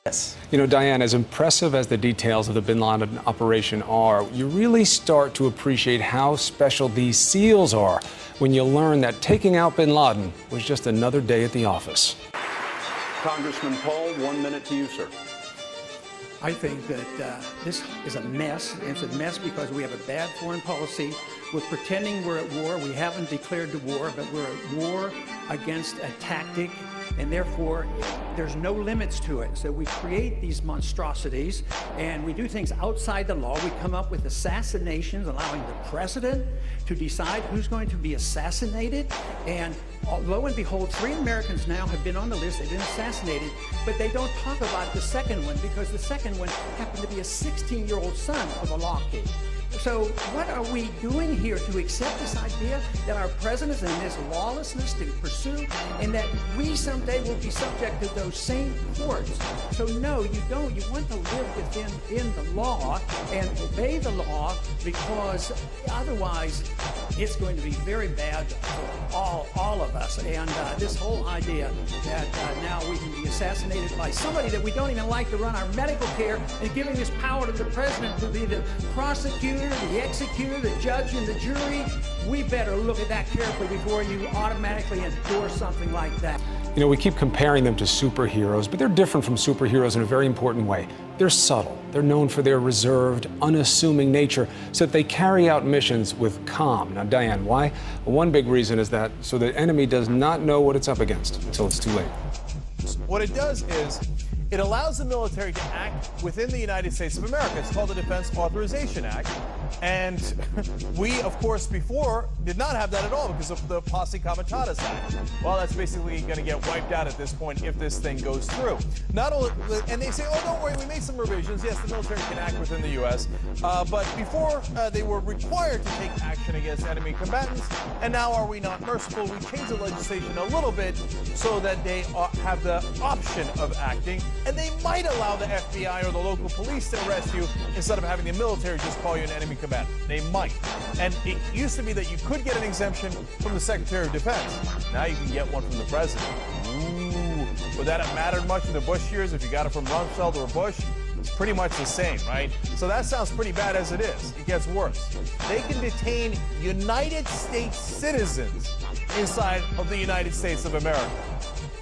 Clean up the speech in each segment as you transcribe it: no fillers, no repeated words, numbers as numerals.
Yes. You know, Diane, as impressive as the details of the bin Laden operation are, you really start to appreciate how special these SEALs are when you learn that taking out bin Laden was just another day at the office. Congressman Paul, 1 minute to you, sir. I think that this is a mess. It's a mess because we have a bad foreign policy. We're pretending we're at war. We haven't declared the war, but we're at war against a tactic, and therefore there's no limits to it. So we create these monstrosities, and we do things outside the law. We come up with assassinations, allowing the president to decide who's going to be assassinated. And lo and behold, 3 Americans now have been on the list. They've been assassinated, but they don't talk about the second one because the second one happened to be a 16-year-old son of a Lockheed. So what are we doing here to accept this idea that our president's in this lawlessness to pursue and that we someday will be subject to those same courts? So no, you don't. You want to live within the law and obey the law, because otherwise it's going to be very bad for all of us. And this whole idea that now we can be assassinated by somebody that we don't even like to run our medical care, and giving this power to the president to be the prosecutor, the executor, the judge, and the jury, we better look at that carefully before you automatically endorse something like that. You know, we keep comparing them to superheroes, but they're different from superheroes in a very important way. They're subtle. They're known for their reserved, unassuming nature, so that they carry out missions with calm. Now, Diane, why? Well, one big reason is that so the enemy does not know what it's up against until it's too late. What it does is it allows the military to act within the United States of America. It's called the Defense Authorization Act. And we, of course, before did not have that at all because of the Posse Comitatus Act. Well, that's basically going to get wiped out at this point if this thing goes through. Not only, and they say, oh, don't worry, we made some revisions. Yes, the military can act within the U.S. But before they were required to take action against enemy combatants. And now are we not merciful? We changed the legislation a little bit so that they have the option of acting. And they might allow the FBI or the local police to arrest you instead of having the military just call you an enemy combatant. They might. And it used to be that you could get an exemption from the Secretary of Defense. Now you can get one from the President. Ooh. Would that have mattered much in the Bush years if you got it from Rumsfeld or Bush? It's pretty much the same, right? So that sounds pretty bad as it is. It gets worse. They can detain United States citizens inside of the United States of America.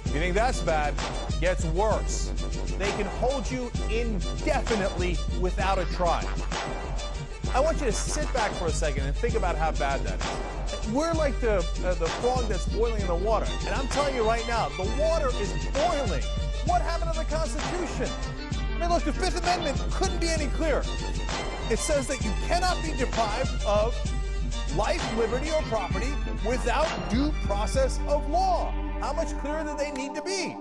If you think that's bad, it gets worse. They can hold you indefinitely without a trial. I want you to sit back for a second and think about how bad that is. We're like the frog that's boiling in the water. And I'm telling you right now, the water is boiling. What happened to the Constitution? I mean, look, the Fifth Amendment couldn't be any clearer. It says that you cannot be deprived of life, liberty, or property without due process of law. How much clearer do they need to be?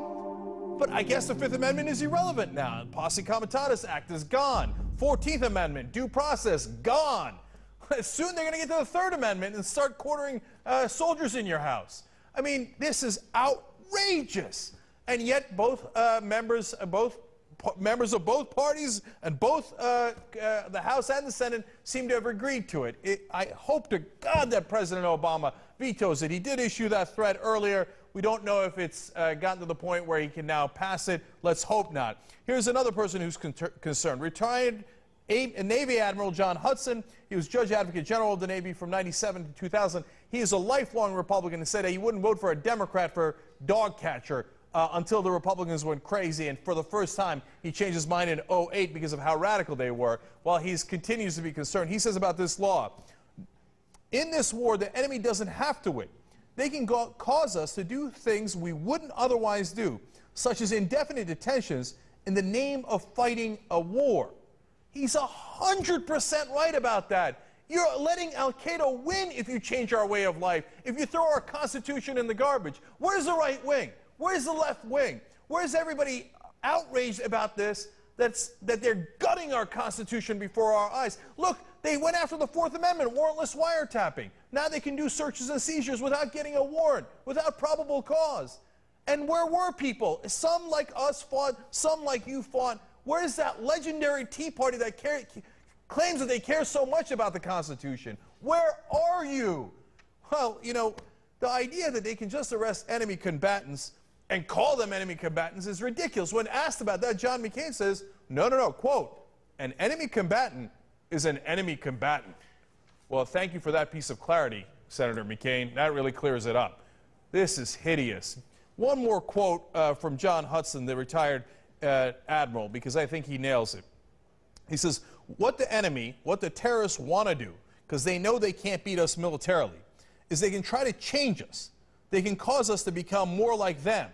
But I guess the Fifth Amendment is irrelevant now. The Posse Comitatus Act is gone. 14th Amendment, due process, gone. Soon they're going to get to the Third Amendment and start quartering soldiers in your house. I mean, this is outrageous. And yet both members of both parties and both the House and the Senate seem to have agreed to it. I hope to God that President Obama vetoes it. He did issue that threat earlier. We don't know if it's gotten to the point where he can now pass it. Let's hope not. Here's another person who's concerned. Retired Navy Admiral John Hudson. He was Judge Advocate General of the Navy from 97 to 2000. He is a lifelong Republican and said that he wouldn't vote for a Democrat for dog catcher until the Republicans went crazy. And for the first time, he changed his mind in 2008 because of how radical they were. While he continues to be concerned, he says about this law, in this war, the enemy doesn't have to win. They can cause us to do things we wouldn't otherwise do, such as indefinite detentions in the name of fighting a war. He's 100% right about that. You're letting Al-Qaeda win if you change our way of life, if you throw our Constitution in the garbage. Where's the right wing? Where's the left wing? Where's everybody outraged about this, that they're gutting our Constitution before our eyes? Look, they went after the Fourth Amendment, warrantless wiretapping. Now they can do searches and seizures without getting a warrant, without probable cause. And where were people? Some like us fought, some like you fought. Where's that legendary Tea Party that claims that they care so much about the Constitution? Where are you? Well, you know, the idea that they can just arrest enemy combatants and call them enemy combatants is ridiculous. When asked about that, John McCain says, no, quote, an enemy combatant is an enemy combatant. Well, thank you for that piece of clarity, Senator McCain. That really clears it up. This is hideous. One more quote from John Hudson, the retired admiral, because I think he nails it. He says, what the terrorists want to do, because they know they can't beat us militarily, is they can try to change us. They can cause us to become more like them.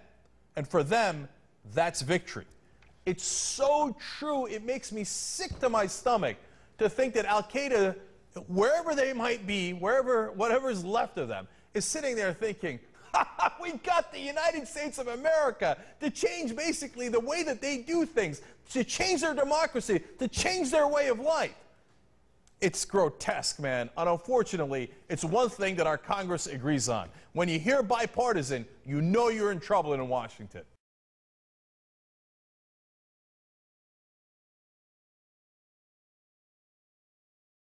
And for them, that's victory. It's so true, it makes me sick to my stomach to think that Al-Qaeda, wherever they might be, whatever's left of them, is sitting there thinking, we've got the United States of America to change basically the way that they do things, to change their democracy, to change their way of life. It's grotesque, man. And unfortunately, it's one thing that our Congress agrees on. When you hear bipartisan, you know you're in trouble in Washington.